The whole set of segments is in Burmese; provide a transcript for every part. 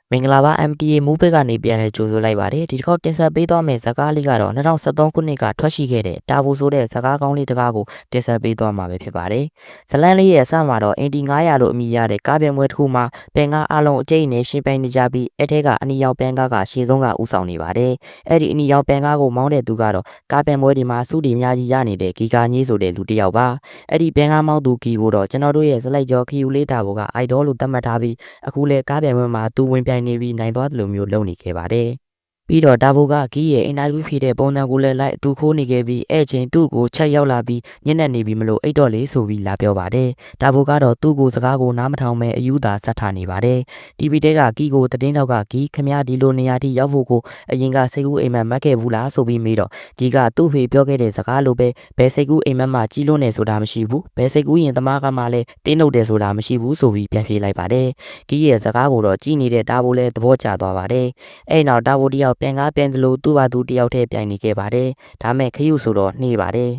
မင်္ဂလာပါ MTA မူးဘက်ကနေပြန်လဲကြိုဆိုလိုက်ပါတယ်ဒီတစ်ခေါက်တင်ဆက်ပေးသွားမယ့်ဇာကားလေးကတော့2013ခုနှစ်ကထွက်ရှိခဲ့တဲ့တာဘူဆိုတဲ့ဇာကားကောင်းလေးတစ်ကားကိုတင်ဆက်ပေးသွားမှာပဲဖြစ်ပါတယ်ဇလန်းလေးရဲ့အစမှာတော့အင်တီ900လို့အမည်ရတဲ့ကားပြပွဲတစ်ခုမှာပင်ကားအလုံးအကျိတ်နဲ့ရှင်းပြနေကြပြီးအဲ့ထဲကအနီရောင်ပင်ကားကရှေ့ဆုံးကဥဆောင်နေပါတယ်အဲ့ဒီအနီရောင်ပင်ကားကိုမောင်းတဲ့သူကတော့ကားပြပွဲဒီမှာစုတီအများကြီးရနေတဲ့ဂီကာညေးဆိုတဲ့လူတစ်ယောက်ပါအဲ့ဒီပင်ကားမောင်းသူဂီကိုတော့ကျွန်တော်တို့ရဲ့ဇလိုက်ကျော်ခီယူလေးတာဘောကအိုက်ဒေါလို့သတ်မှတ်ထားပြီးအခုလဲကားပြပွဲမှာသူဝင်ပြိုင်နေပြီးနိုင်သွားတယ်လို့မျိုးလုပ်နေခဲ့ပါတယ်ပြီးတော့တာဘိုကဂီးရဲ့အင်တာဗျူးဖြေတဲ့ပုံစံကိုလည်းလိုက်အတူခိုးနေခဲ့ပြီးအဲ့ချိန်သူ့ကိုချက်ရောက်လာပြီးညက်နေပြီမလို့အိတ်တော့လေးဆိုပြီးလာပြောပါတယ်တာဘိုကတော့သူ့ကိုစကားကိုနားမထောင်မဲ့အယူသာဆက်ထားနေပါတယ်တီဗီတဲကဂီးကိုတည်င်းတော့ကဂီးခမရဒီလိုနေရာထိရောက်ဖို့ကိုအရင်ကစိတ်ကူးအိမ်မက်မက်ခဲ့ဘူးလားဆိုပြီးမေးတော့ဂီးကသူ့ဖေပြောခဲ့တဲ့စကားလိုပဲဘယ်စိတ်ကူးအိမ်မက်မှကြီးလွန်းနေဆိုတာမရှိဘူးဘယ်စိတ်ကူးရင်သမားကမှလည်းတင်းနှုတ်တယ်ဆိုတာမရှိဘူးဆိုပြီးပြန်ပြေးလိုက်ပါတယ်ဂီးရဲ့စကားကိုတော့ကြည်နေတဲ့တာဘိုလည်းသဘောကျသွားပါတယ်အဲ့နောက်တာဘိုတယောက်ပြန်ကားပြန်သလိုသူ့ဘာသူတယောက်တည်းပြိုင်နေခဲ့ပါတယ်ဒါမဲ့ခရူဆိုတော့နှေးပါတယ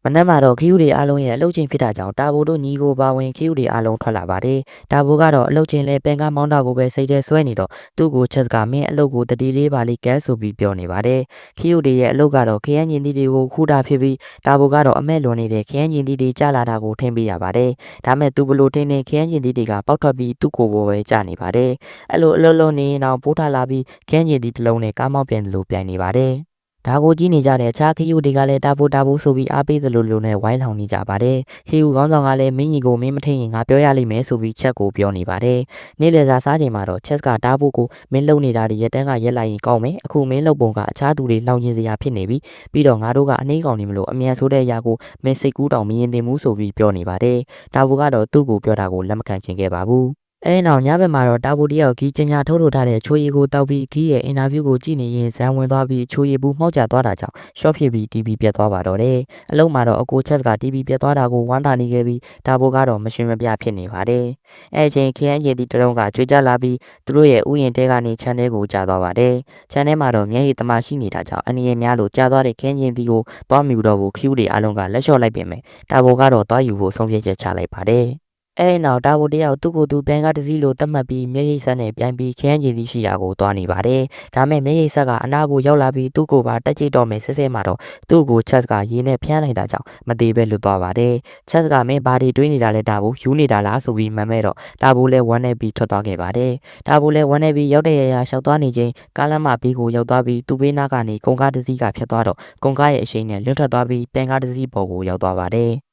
်မနက်မှာတော့ခရူတွေအားလုံးရဲ့အလုပ်ချင်းဖြစ်တာကြောင့်တာဘိုတို့ညီကိုပါဝင်ခရူတွေအားလုံးထွက်လာပါတယ်တာဘိုကတော့အလုပ်ချင်းလဲပင်ကားမောင်းတာကိုပဲစိတ်ထဲဆွဲနေတော့သူ့ကိုချက်ကမင်းအလုပ်ကိုတတိလေးပါလေးကဲဆိုပြီးပြောနေပါတယ်ခရူတွေရဲ့အလုပ်ကတော့ခရမ်းညင်တီတွေကိုခူးတာဖြစ်ပြီးတာဘိုကတော့အမက်လွန်နေတဲ့ခရမ်းညင်တီတွေကြာလာတာကိုထင်ပေးရပါတယ်ဒါမဲ့သူဘလို့ထင်းနေခရမ်းညင်တီတွေကပေါက်ထွက်ပြီးသူ့ကိုယ်ပေါ်ပဲကြာနေပါတယ်အဲ့လိုအလုပ်လုပ်နေတော့ပိုးထလာပြီးခရမ်းညင်တီတစ်လုံးနဲ့ကားမောင်းပြန်လို့ပြန်နေပါတယ်ဒါကိုကြည့်နေကြတဲ့အခြားခရီးတွေကလည်းတာဖို့ဆိုပြီးအားပေးသလိုလိုနဲ့ဝိုင်းထောင်နေကြပါတယ်ခရီးခေါင်းဆောင်ကလည်းမင်းကြီးကိုမင်းမထိန်ရင်ငါပြောရလိမ့်မယ်ဆိုပြီးချက်ကိုပြောနေပါတယ်နေ့လည်စာစားချိန်မှာတော့ချက်ကတာဖို့ကိုမင်းလုံနေတာတွေရက်တန်းကရက်လိုက်ရင်ကောင်းမယ်အခုမင်းလုံပုံကအခြားသူတွေလောင်ကျင်စရာဖြစ်နေပြီပြီးတော့ငါတို့ကအနှေးကောင်နေမလို့အမြန်ဆိုတဲ့အရာကိုမင်းစိတ်ကူးတောင်မရင်တင်ဘူးဆိုပြီးပြောနေပါတယ်တာဖို့ကတော့သူ့ကိုပြောတာကိုလက်မခံချင်ခဲ့ပါဘူးအဲ့နောက်ညဘက်မှာတော့တာဘူတယောက်ဂီးကျင်ညာထုတ်ထားတဲ့ချိုးရည်ကိုတောက်ပြီးဂီးရဲ့အင်တာဗျူးကိုကြည့်နေရင်ဇန်ဝင်သွားပြီးချိုးရည်ဘူးမှောက်ကျသွားတာကြောင့်ရှော့ဖြစ်ပြီးတီဗီပြတ်သွားပါတော့တယ်။အလုံးမှာတော့အကိုချက်ကတီဗီပြတ်သွားတာကိုဝမ်းသာနေခဲ့ပြီးတာဘူကတော့မရှင်မပြဖြစ်နေပါတယ်။အဲ့ချိန်ခရမ်းရည်တီတလုံးကကြွေးကြလာပြီးသူတို့ရဲ့ဥယျာဉ်တဲကနေခြံထဲကိုကျသွားပါတယ်။ခြံထဲမှာတော့မျက်ရည်တမရှိနေတာကြောင့်အနည်းငယ်များလို့ကျသွားတဲ့ခရမ်းရည်တီကိုသွားမြူတော့ဘူးခ ्यू တွေအလုံးကလက်လျှော့လိုက်ပြင်မယ်။တာဘူကတော့သွားယူဖို့ဆုံးဖြတ်ချက်ချလိုက်ပါတယ်။အဲ့နောက်တာဘိုတယောက်သူ့ကိုယ်သူပန်ကားတစည်းလိုတတ်မှတ်ပြီးမျက်ရည်ဆက်နဲ့ပြန်ပြီးခရမ်းကျင်သည့်ရှိတာကိုသွားနေပါတယ်။ဒါမဲ့မျက်ရည်ဆက်ကအနာကိုရောက်လာပြီးသူ့ကိုပါတက်ကြိတ်တော့မယ်ဆဲဆဲမှာတော့သူ့ကိုချက်ကရေနဲ့ဖျန်းလိုက်တာကြောင့်မသေးပဲလွတ်သွားပါတယ်။ချက်ကမင်းဘာတွေတွေးနေတာလဲတာဘိုယူနေတာလားဆိုပြီးမှန်မဲ့တော့တာဘိုလည်းဝမ်းနေပြီးထွက်သွားခဲ့ပါတယ်။တာဘိုလည်းဝမ်းနေပြီးရောက်တဲ့ရရရှောက်သွားနေချိန်ကားလမ်းမဘေးကိုရောက်သွားပြီးသူ့ဘေးနားကနေကုန်ကားတစည်းကဖြတ်သွားတော့ကုန်ကားရဲ့အရှိန်နဲ့လွတ်ထွက်သွားပြီးပန်ကားတစည်းပေါ်ကိုရောက်သွားပါတယ်။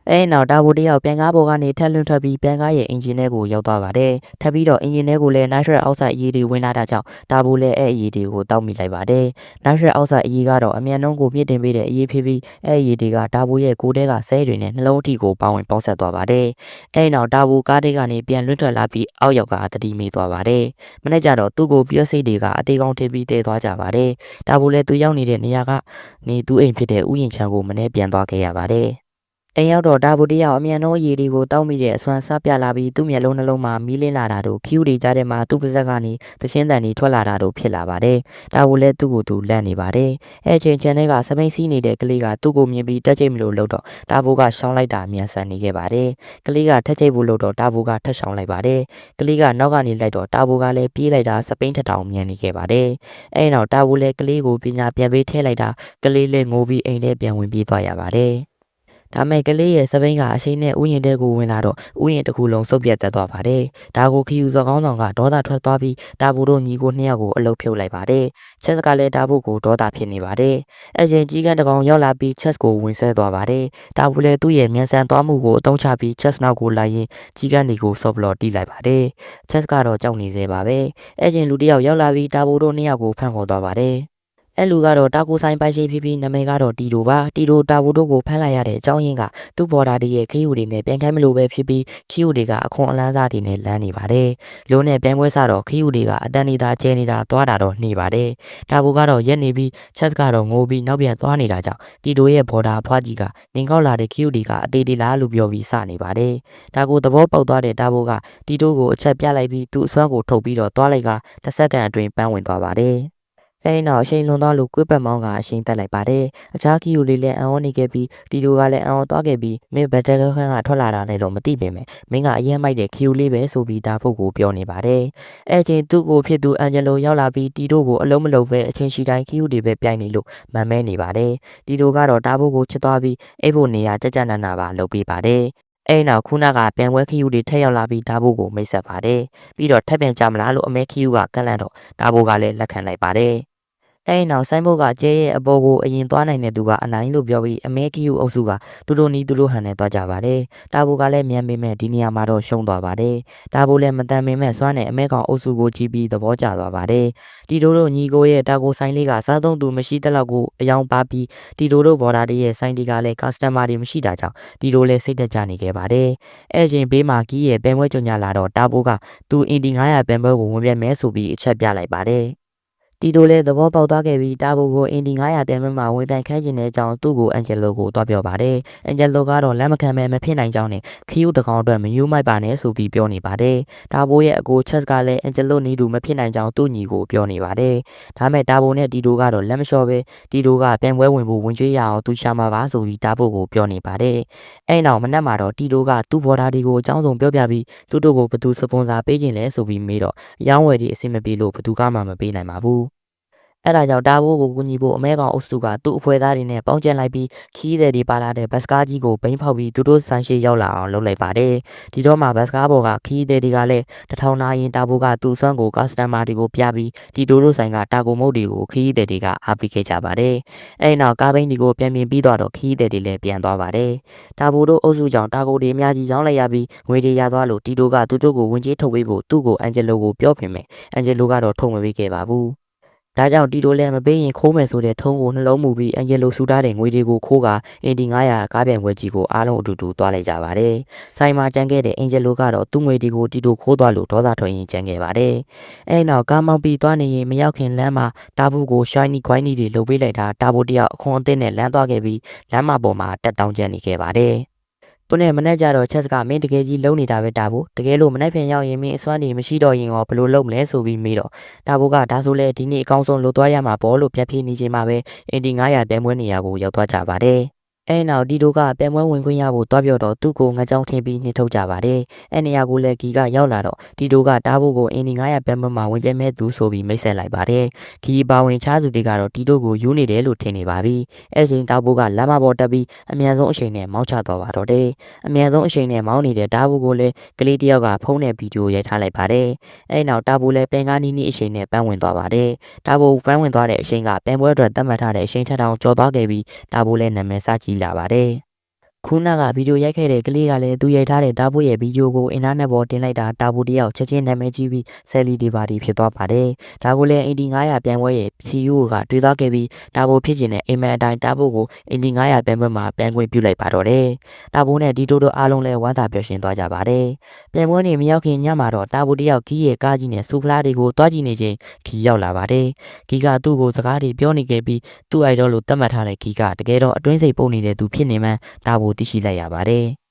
အဲ့နောက်တာဘူတယောက်ပြန်ကားပေါ်ကနေထက်လွန်ထွက်ပြီးပြန်ကားရဲ့အင်ဂျင်ထဲကိုရောက်သွားပါတယ်။ထပ်ပြီးတော့အင်ဂျင်ထဲကိုလည်း nitrate oxide အရည်တွေဝင်လာတာကြောင့်တာဘူလည်းအဲ့အရည်တွေကိုတောက်မိလိုက်ပါတယ်။ nitrate oxide အရည်ကတော့အမြန်နှုန်းကိုမြင့်တင်ပေးတဲ့အရည်ဖြစ်ပြီးအဲ့အရည်တွေကတာဘူရဲ့ကိုယ်ထဲကဆဲတွေနဲ့နှလုံးအထိကိုပေါင်းဝင်ပေါင်းဆက်သွားပါတယ်။အဲ့နောက်တာဘူကားထဲကနေပြန်လွတ်ထွက်လာပြီးအောက်ရောက်ကတတိမိသွားပါတယ်။မနေ့ကျတော့သူ့ကိုပြည့်စိတ်တွေကအသေးကောင်းထည့်ပြီးတည်သွားကြပါတယ်။တာဘူလည်းသူရောက်နေတဲ့နေရာကနေသူ့အိမ်ဖြစ်တဲ့ဥယျာဉ်ချမ်းကိုမနေ့ပြန်သွားခဲ့ရပါတယ်။အိမ်ရောက်တော့တာဘူတယောက်အမြန်နှုန်းအရည်တွေကိုတောက်မိတဲ့အစွမ်းစပြလာပြီးသူ့မျက်လုံးနှလုံးမှာမီးလင်းလာတာတို့ခ ्यू တွေကြားထဲမှာသူ့ပါးစပ်ကနေသချင်းတန်တွေထွက်လာတာတို့ဖြစ်လာပါတယ်။တာဘူလည်းသူ့ကိုယ်သူလန့်နေပါတယ်။အဲ့ချိန်ချန်ထဲကစပိန်စီးနေတဲ့ကလေးကသူ့ကိုမြင်ပြီးတက်ချိတ်မလို့လှုပ်တော့တာဘူကရှောင်းလိုက်တာအမြန်ဆန်နေခဲ့ပါတယ်။ကလေးကထက်ချိတ်ဖို့လှုပ်တော့တာဘူကထက်ရှောင်းလိုက်ပါတယ်။ကလေးကနောက်ကနေလိုက်တော့တာဘူကလည်းပြေးလိုက်တာစပိန်ထထောင်မြန်နေခဲ့ပါတယ်။အဲ့နောက်တာဘူလည်းကလေးကိုပညာပြန်ပေးထည့်လိုက်တာကလေးလည်းငိုပြီးအိမ်ထဲပြန်ဝင်ပြေးသွားရပါတယ်။ဒါမဲ့ကလေးရဲ့စပိန်ကအရှိန်နဲ့ဥယျာဉ်တဲကိုဝင်လာတော့ဥယျာဉ်တစ်ခုလုံးစုပ်ပြတ်တက်သွားပါတယ်။ဒါကိုခ ्यू စော်ကောင်းဆောင်ကဒေါသထွက်သွားပြီးတာဘူတို့ညီကိုနှစ်ယောက်ကိုအလုတ်ဖြုတ်လိုက်ပါတယ်။ချက်ကလည်းတာဘူကိုဒေါသဖြစ်နေပါတယ်။အရင်ကြီးကန်းတကောင်ရောက်လာပြီးချက်ကိုဝင်ဆွဲသွားပါတယ်။တာဘူလည်းသူ့ရဲ့မြန်ဆန်သွားမှုကိုအသုံးချပြီးချက်နောက်ကိုလိုက်ရင်ကြီးကန်းတွေကိုဆော့ဘလော့တီးလိုက်ပါတယ်။ချက်ကတော့ကြောက်နေသေးပါပဲ။အရင်လူတစ်ယောက်ရောက်လာပြီးတာဘူတို့နှစ်ယောက်ကိုဖမ်းခေါ်သွားပါတယ်။အဲ့လူကတော့တာကိုဆိုင်ပိုင်ရှိဖြစ်ပြီးနာမည်ကတော့တီတိုပါတီတိုတာဘူတို့ကိုဖမ်းလိုက်ရတဲ့အကြောင်းရင်းကသူ့ဘော်ဒါတွေရဲ့ခ ्यू တွေနဲ့ပြန်ခိုင်းမလို့ပဲဖြစ်ပြီးခ ्यू တွေကအခွန်အလန်းစားတွေနဲ့လမ်းနေပါတယ်လုံးနဲ့ပြန်ပွဲစားတော့ခ ्यू တွေကအတန်နေတာကျဲနေတာသွားတာတော့နှေးပါတယ်တာဘူကတော့ရက်နေပြီးချက်ကတော့ငိုပြီးနောက်ပြန်သွားနေတာကြောင့်တီတိုရဲ့ဘော်ဒါအဖွားကြီးကနေကောက်လာတဲ့ခ ्यू တွေကအသေးသေးလားလို့ပြောပြီးစနေပါတယ်ဒါကိုသဘောပေါက်သွားတဲ့တာဘူကတီတိုကိုအချက်ပြလိုက်ပြီးသူ့အစွမ်းကိုထုတ်ပြီးတော့သွားလိုက်ကတစ်စက္ကန့်အတွင်းပန်းဝင်သွားပါတယ် အဲ့နောက်အချိန်လွန်သွားလို့ကွေးပတ်မောင်းကအချိန်တက်လိုက်ပါတယ်။အခြားကီယိုလေးလည်းအံ့ဩနေခဲ့ပြီးတီတိုကလည်းအံ့ဩသွားခဲ့ပြီးမင်းဘက်တကခန်းကထွက်လာတာလည်းတော့မသိပေမဲ့မင်းကအရင်မိုက်တဲ့ကီယိုလေးပဲဆိုပြီးဒါဖို့ကိုပြောနေပါတယ်။အဲ့ချိန်သူ့ကိုဖြစ်သူအန်ဂျယ်လိုရောက်လာပြီးတီတိုကိုအလုံးမလုံးပဲအချိန်ရှိတိုင်းကီယိုတွေပဲပြိုင်နေလို့မန်မဲနေပါတယ်။တီတိုကတော့ဒါဖို့ကိုချစ်သွားပြီးအိတ်ဖို့နေရကြကြနာနာပါလုပ်ပေးပါတယ်။အဲ့နောက်ခုနကပြန်ပွဲခီယူတွေထက်ရောက်လာပြီးဒါဘိုကိုမိတ်ဆက်ပါတယ်ပြီးတော့ထပ်ပြန်ကြမလားလို့အမဲခီယူကကန့်လန့်တော့ဒါဘိုကလည်းလက်ခံလိုက်ပါတယ်အဲ့နောက်ဆိုင်းဘုတ်ကကျဲရဲ့အပေါ်ကိုအရင်သွားနိုင်တဲ့သူကအနိုင်လို့ပြောပြီးအမဲကီယူအုပ်စုကသူတို့နီးသူတို့ဟန်နဲ့သွားကြပါတယ်တာဘိုကလည်းမြန်ပေမဲ့ဒီနေရာမှာတော့ရှုံးသွားပါတယ်တာဘိုလည်းမတန်ပေမဲ့စွမ်းနဲ့အမဲကောင်အုပ်စုကိုကြည့်ပြီးသဘောကျသွားပါတယ်တီတိုတို့ညီကိုရဲ့တာကိုဆိုင်လေးကစားသုံးသူမရှိတဲ့လောက်ကိုအယောင်ပါပြီးတီတိုတို့ဘော်ဒါတွေရဲ့ဆိုင်တီကလည်း customer တွေမရှိတာကြောင့်တီတိုလည်းစိတ်သက်ကြနေခဲ့ပါတယ်အဲ့ချိန်ဘေးမှာကီးရဲ့ပင်ပွဲကြုံညာလာတော့တာဘိုကသူအင်ဒီ900ပင်ပွဲကိုဝင်ပြမဲဆိုပြီးအချက်ပြလိုက်ပါတယ်တီတိုလည်းသဘောပေါက်သွားခဲ့ပြီးတာဘိုကိုအင်ဒီ900ပြန်မှဝင်ပြန်ခန်းကျင်တဲ့အကြောင်းသူ့ကိုအန်ဂျယ်လိုကိုတွားပြောပါတယ်။အန်ဂျယ်လိုကတော့လက်မခံမဲမဖြစ်နိုင်ကြောင်းနဲ့ခီယူတကောင်အတွက်မယူမိုက်ပါနဲ့ဆိုပြီးပြောနေပါတယ်။တာဘိုရဲ့အကိုချက်ကလည်းအန်ဂျယ်လိုနီးတူမဖြစ်နိုင်ကြောင်းသူ့ညီကိုပြောနေပါတယ်။ဒါမဲ့တာဘိုနဲ့တီတိုကတော့လက်မလျှော့ပဲတီတိုကပြန်ပွဲဝင်ဖို့ဝင်ကြွေးရအောင်သူရှာမှာပါဆိုပြီးတာဘိုကိုပြောနေပါတယ်။အဲ့နောက်မနက်မှာတော့တီတိုကသူ့ဘော်ဒါဒီကိုအကြောင်းစုံပြောပြပြီးသူတို့ကိုဘသူစပွန်ဆာပေးခြင်းလဲဆိုပြီးမေးတော့ရောင်းဝယ်ဒီအဆင်မပြေလို့ဘသူကမှမပေးနိုင်ပါဘူး။အဲ့ဒါကြောင့်တာဘိုးကိုကူညီဖို့အမဲကောင်အုပ်စုကသူ့အဖွဲသားတွေနဲ့ပေါင်းကျန်လိုက်ပြီးခီးတဲ့ဒီပါလာတဲ့ဘတ်စကားကြီးကိုဘိန်းဖောက်ပြီးသူတို့ဆိုင်ရှိရောက်လာအောင်လုပ်လိုက်ပါတယ်ဒီတော့မှဘတ်စကားဘော်ကခီးတဲ့တွေကလည်း1000နာရင်တာဘိုးကသူ့ဆွမ်းကိုကစတမာတွေကိုပြပြီးဒီတို့ဆိုင်ကတာကိုမုတ်တွေကိုခီးတဲ့တွေကအားပေးခဲ့ကြပါတယ်အဲ့နောက်ကားဘိန်းတွေကိုပြန်ပြင်ပြီးတော့ခီးတဲ့တွေလည်းပြန်သွားပါတယ်တာဘိုးတို့အုပ်စုကြောင့်တာကိုတွေအများကြီးရောင်းလိုက်ရပြီးငွေတွေရသွားလို့ဒီတို့ကသူတို့ကိုဝင်ကြေးထုတ်ပေးဖို့သူ့ကိုအန်ဂျယ်လိုကိုပြောပြင်မယ်အန်ဂျယ်လိုကတော့ထုတ်မပေးခဲ့ပါဘူးဒါကြောင့်တီတိုလည်းမပေးရင်ခိုးမယ်ဆိုတဲ့ထုံးကိုနှလုံးမူပြီးအန်ဂျယ်လိုဆူထားတဲ့ငွေတွေကိုခိုးကအင်ဒီ900ကားပြန်ဝယ်ကြီးကိုအားလုံးအတူတူသွားလိုက်ကြပါတယ်။ဆိုင်မှာကြံခဲ့တဲ့အန်ဂျယ်လိုကတော့သူ့ငွေတွေကိုတီတိုခိုးသွားလို့ဒေါသထွက်ရင်ကြံခဲ့ပါတယ်။အဲနောက်ကားမောင်းပြီးသွားနေရင်မရောက်ခင်လမ်းမှာတာဘူးကို shiny guiny တွေလုပ်ပေးလိုက်တာတာဘူးတယောက်အခွန်အသင်းနဲ့လမ်းသွားခဲ့ပြီးလမ်းမပေါ်မှာတက်တောင်းကျနေခဲ့ပါတယ်။သူနဲ့မနေ့ကျတော့ချက်ကမင်းတကယ်ကြီးလုံနေတာပဲတာဖို့တကယ်လို့မနေ့ပြန်ရောက်ရင်မင်းအစွမ်းနေမရှိတော့ရင်ရောဘယ်လိုလုပ်မလဲဆိုပြီးမေးတော့တာဖို့ကဒါဆိုလဲဒီနေ့အကောင်းဆုံးလှုပ်သွားရမှာပေါ့လို့ပြတ်ပြေးနေချိန်မှာပဲအင်ဒီ900တဲမွေးနေရာကိုရောက်သွားကြပါတယ်အဲ့နောက်ဒီတို့ကပင်ပွဲဝင်ခွင့်ရဖို့တွားပြောတော့သူ့ကိုငကြောင်းထင်းပြီးနှိထုတ်ကြပါတယ်။အဲ့နေရာကိုလည်းဂီကရောက်လာတော့ဒီတို့ကတားဖို့ကိုအင်ဒီ900ပင်ပွဲမှာဝင်ပြမဲ့သူဆိုပြီးမိတ်ဆက်လိုက်ပါတယ်။ဂီပါဝင်ချသူတွေကတော့ဒီတို့ကိုယူနေတယ်လို့ထင်နေပါပြီ။အဲ့ချိန်တားဖို့ကလမ်းမပေါ်တက်ပြီးအမြန်ဆုံးအချိန်နဲ့မောင်းချသွားပါတော့တယ်။အမြန်ဆုံးအချိန်နဲ့မောင်းနေတဲ့တားဖို့ကိုလည်းကလေးတယောက်ကဖုန်းနဲ့ဗီဒီယိုရိုက်ထားလိုက်ပါတယ်။အဲ့နောက်တားဖို့လည်းပင်ကားနီးနီးအချိန်နဲ့ပန်းဝင်သွားပါတယ်။တားဖို့ပန်းဝင်သွားတဲ့အချိန်ကပင်ပွဲအတွက်သတ်မှတ်ထားတဲ့အချိန်ထက်တောင်ကျော်သွားခဲ့ပြီးတားဖို့လည်းနာမည်စကြည့်လာပါတယ်ခုနကဗီဒီယိုရိုက်ခဲ့တဲ့ကလေးကလည်းသူရိုက်ထားတဲ့တာဘိုရဲ့ဗီဒီယိုကိုအင်တာနက်ပေါ်တင်လိုက်တာတာဘိုတယောက်ချက်ချင်းနာမည်ကြီးပြီးဆယ်လီဒီပါတီဖြစ်သွားပါတယ်။ဒါကိုလည်းအင်ဒီ900ပြန်ပွဲရဲ့ CEO ကတွေးသွားခဲ့ပြီးတာဘိုဖြစ်ခြင်းနဲ့အိမ်မက်အတိုင်းတာဘိုကိုအင်ဒီ900ပြန်ပွဲမှာပြန်ခွင့်ပြုလိုက်ပါတော့တယ်။တာဘိုနဲ့ဒီတိုတို့အားလုံးလည်းဝမ်းသာပျော်ရွှင်သွားကြပါတယ်။ပြန်ပွဲနေမရောက်ခင်ညမှာတော့တာဘိုတယောက်ဂီးရဲ့ကားကြီးနဲ့စူဖလားတွေကိုတွားကြည့်နေချိန်ဂီရောက်လာပါတယ်။ဂီကသူ့ကိုစကားတွေပြောနေခဲ့ပြီးသူ့အိုက်ဒေါ်လို့သတ်မှတ်ထားတဲ့ဂီကတကယ်တော့အတွင်းစိတ်ပုတ်နေတဲ့သူဖြစ်နေမှန်းတာဘိုသိရှိလိုက်ရပါတယ်။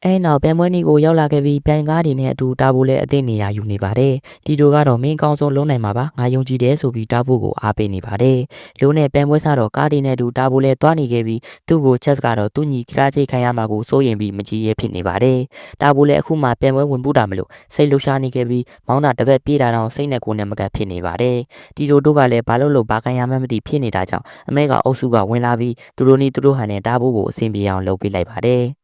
အဲနောက်ပြန်ပွဲနီကိုရောက်လာခဲ့ပြီးပြန်ကားတွေနဲ့အတူတာဘိုလည်းအသိနေရယူနေပါတယ်။ဒီတို့ကတော့မင်းကောင်းဆုံးလုံးနိုင်မှာပါ။ငါယုံကြည်တယ်ဆိုပြီးတာဘိုကိုအားပေးနေပါတယ်။လုံးနဲ့ပြန်ပွဲစားတော့ကားတွေနဲ့အတူတာဘိုလည်းတွားနေခဲ့ပြီးသူ့ကိုချက်ကတော့သူ့ညီကားချိတ်ခံရမှာကိုစိုးရင်ပြီးမကြည့်ရဖြစ်နေပါတယ်။တာဘိုလည်းအခုမှပြန်ပွဲဝင်ပူတာမလို့စိတ်လှုပ်ရှားနေခဲ့ပြီးမောင်းတာတစ်ပတ်ပြေးတာတော့စိတ်နဲ့ကိုယ်နဲ့မကပ်ဖြစ်နေပါတယ်။ဒီတို့ကလည်းဘာလို့ဘာခံရမှန်းမသိဖြစ်နေတာကြောင့်အမေကအုပ်စုကဝင်လာပြီးသူတို့နီးသူတို့ဟန်နဲ့တာဘိုကိုအဆင်ပြေအောင်လုပ်ပေးလိုက်ပါတယ်။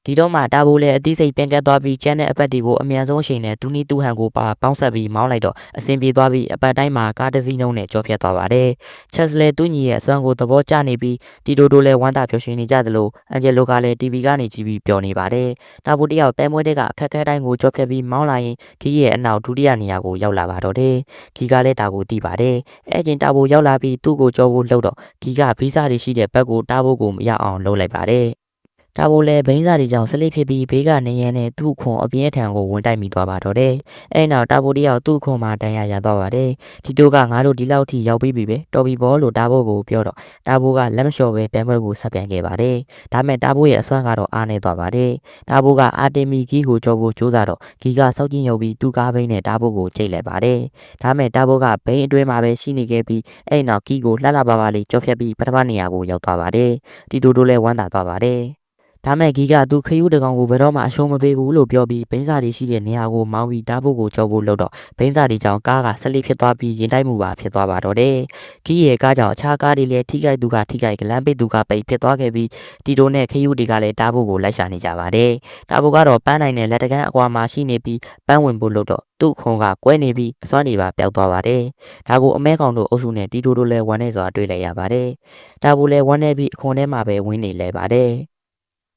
ဒီတော့မှတာဘိုလည်းအသီးစိတ်ပြန်ကတ်သွားပြီးကျန်းတဲ့အပတ်တွေကိုအမြန်ဆုံးအချိန်နဲ့ဒူနီတူဟန်ကိုပါပေါင်းဆက်ပြီးမောင်းလိုက်တော့အဆင်ပြေသွားပြီးအပတ်တိုင်းမှာကားတစ်စီးနှုံးနဲ့ကြော်ဖြတ်သွားပါတယ်။ချက်စလဲတူညီရဲ့အစွမ်းကိုသဘောကျနေပြီးဒီတို့လည်းဝမ်းသာပျော်ရွှင်နေကြသလိုအန်ဂျယ်လိုကလည်း TV ကနေကြည့်ပြီးပျော်နေပါတယ်။တာဘိုတယောက်ပဲမွေးတဲ့ကအခက်ခဲတိုင်းကိုကြော်ဖြတ်ပြီးမောင်းလာရင်ခီးရဲ့အနောက်ဒုတိယနေရာကိုရောက်လာပါတော့တယ်။ခီးကလည်းတာကိုတီးပါတယ်။အဲ့ချိန်တာဘိုရောက်လာပြီးသူ့ကိုကြော်ဖို့လှုပ်တော့ခီးကဗီဇာတွေရှိတဲ့ဘက်ကိုတာဘိုကိုမရအောင်လှုပ်လိုက်ပါတယ်။ တာဘိုလည်းဘိန်းစာတွေကြောင့်ဆလစ်ဖြစ်ပြီးဘေးကနေရန်နဲ့သူ့ခွန်အပြင်းထန်ကိုဝင်တိုက်မိသွားပါတော့တယ်။အဲ့နောက်တာဘိုတယောက်သူ့ခွန်မှာတန်ရာရသွားပါတယ်။ဒီတို့ကငါတို့ဒီလောက်ထိရောက်ပြီးပြီပဲတော်ပြီဘောလို့တာဘိုကိုပြောတော့တာဘိုကလက်မလျှော်ပဲပြန်ပွဲကိုဆက်ပြန်ခဲ့ပါတယ်။ဒါမဲ့တာဘိုရဲ့အစွမ်းကတော့အားနေသွားပါတယ်။တာဘိုကအာတင်မီဂီကိုကြောဖို့ကြိုးစားတော့ဂီကစောက်ကြီးညုပ်ပြီးသူ့ကားဘိန်းနဲ့တာဘိုကိုကြိတ်လိုက်ပါတယ်။ဒါမဲ့တာဘိုကဘိန်းအတွင်းမှာပဲရှိနေခဲ့ပြီးအဲ့နောက်ဂီကိုလှလှပါပါလေးကြောဖြတ်ပြီးပထမနေရာကိုရောက်သွားပါတယ်။ဒီတို့လည်းဝမ်းသာသွားပါတယ်။ဒါမဲ့ဂီကသူခရူးတကောင်ကိုဘယ်တော့မှအရှုံးမပေးဘူးလို့ပြောပြီးဘိန်းစာတွေရှိတဲ့နေရာကိုမောင်းပြီးတားဖို့ကိုကြောက်ဖို့လုပ်တော့ဘိန်းစာတွေကြောင့်ကားကဆက်လက်ဖြစ်သွားပြီးရင်တိုက်မှုပါဖြစ်သွားပါတော့တယ်။ဂီရဲ့ကားကြောင့်အခြားကားတွေလည်းထိခိုက်သူကထိခိုက်ကလမ်းပိတ်သူကပိတ်ဖြစ်သွားခဲ့ပြီးဒီတို့နဲ့ခရူးတွေကလည်းတားဖို့ကိုလိုက်ရှာနေကြပါတယ်။တားဖို့ကတော့ပန်းနိုင်တဲ့လက်တကန်းအကွာမှာရှိနေပြီးပန်းဝင်ဖို့လုပ်တော့သူ့ခွန်ကကွဲနေပြီးအစွမ်းတွေပါပျောက်သွားပါတယ်။ဒါကိုအမဲကောင်တို့အုပ်စုနဲ့တီတိုတို့လည်းဝမ်းနေစွာတွေ့လိုက်ရပါတယ်။ဒါဘူးလည်းဝမ်းနေပြီးအခွန်ထဲမှာပဲဝင်းနေလဲပါတယ်။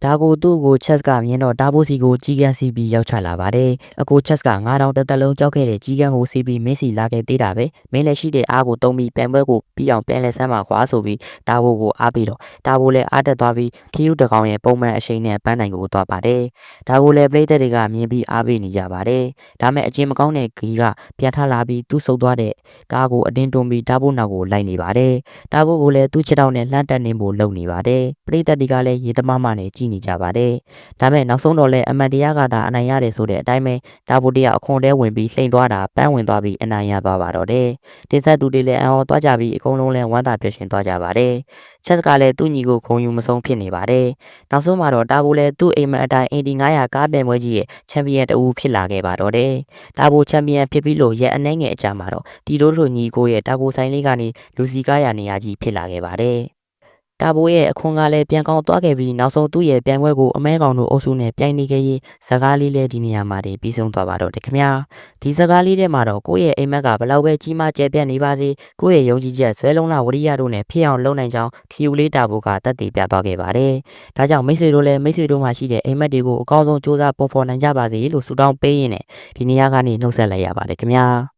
ဒါကိုသူ့ကိုချက်ကမြင်တော့တာဘိုစီကိုကြီးကန်းစီပြီးရောက်ချလာပါတယ်အကိုချက်က9000တက်လုံးကြောက်ခဲ့တဲ့ကြီးကန်းကိုစီးပြီးမင်းစီလာခဲ့သေးတာပဲမင်းလည်းရှိတဲ့အားကိုတုံးပြီးပြန်ပွဲကိုပြီးအောင်ပြန်လဲဆမ်းမှာခွာဆိုပြီးတာဘိုကိုအားပြီးတော့တာဘိုလည်းအားတက်သွားပြီးခီယူတကောင်ရဲ့ပုံမှန်အရှိန်နဲ့ပန်းနိုင်ကိုသွားပါတယ်ဒါကိုလည်းပရိသတ်တွေကမြင်ပြီးအားပေးနေကြပါတယ်ဒါမဲ့အချင်းမကောင်းတဲ့ဂီကပြန်ထလာပြီးသူ့ဆုပ်သွားတဲ့ကားကိုအတင်းတွန်းပြီးတာဘိုနောက်ကိုလိုက်နေပါတယ်တာဘိုကိုလည်းသူ့ခြေထောက်နဲ့လှမ်းတက်နေဖို့လုပ်နေပါတယ်ပရိသတ်တွေကလည်းရေသမားမနဲ့ကြည်နေကြပါတယ်။ဒါမဲ့နောက်ဆုံးတော့လည်းအမှန်တရားကသာအနိုင်ရတယ်ဆိုတဲ့အတိုင်းပဲတာဘိုတရအခွန်တဲဝင်ပြီးလှိမ်သွားတာပန်းဝင်သွားပြီးအနိုင်ရသွားပါတော့တယ်။တင်ဆက်သူတွေလည်းအံ့ဩသွားကြပြီးအကုန်လုံးလည်းဝမ်းသာပျော်ရွှင်သွားကြပါတယ်။ချက်ကလည်းသူ့ညီကိုခုံယူမဆုံးဖြစ်နေပါတယ်။နောက်ဆုံးမှာတော့တာဘိုလည်းသူ့အိမ်မက်အတိုင်း8900ကားပြိုင်ပွဲကြီးရဲ့ချန်ပီယံတဦးဖြစ်လာခဲ့ပါတော့တယ်။တာဘိုချန်ပီယံဖြစ်ပြီးလို့ရက်အနှဲငယ်အကြာမှာတော့ဒီတို့တို့ညီကိုရဲ့တာကိုဆိုင်လေးကနေလူစီကားရနေရာကြီးဖြစ်လာခဲ့ပါတယ်။တာဘိုရဲ့အခွန်ကလည်းပြန်ကောင်းသွားခဲ့ပြီးနောက်ဆုံးသူ့ရဲ့ပြိုင်ပွဲကိုအမဲကောင်တို့အုပ်စုနဲ့ပြိုင်နေခဲ့ရင်စကားလေးလည်းဒီနေရာမှာပြီးဆုံးသွားပါတော့တယ်ခင်ဗျာဒီစကားလေးထဲမှာတော့ကိုယ့်ရဲ့အိမ်မက်ကဘလောက်ပဲကြီးမားကျယ်ပြန့်နေပါစေကိုယ့်ရဲ့ယုံကြည်ချက်ဆွဲလုံးလာဝရိယတို့နဲ့ဖြစ်အောင်လုပ်နိုင်ကြောင်းခီယူလေးတာဘိုကတတ်သိပြသွားခဲ့ပါတယ်ဒါကြောင့်မိတ်ဆွေတို့လည်းမိတ်ဆွေတို့မှရှိတဲ့အိမ်မက်တွေကိုအကောင်းဆုံးစူးစမ်းပေါ်ဖော်နိုင်ကြပါစေလို့ဆုတောင်းပေးရင်းနဲ့ဒီနေရာကနေနှုတ်ဆက်လိုက်ရပါတယ်ခင်ဗျာ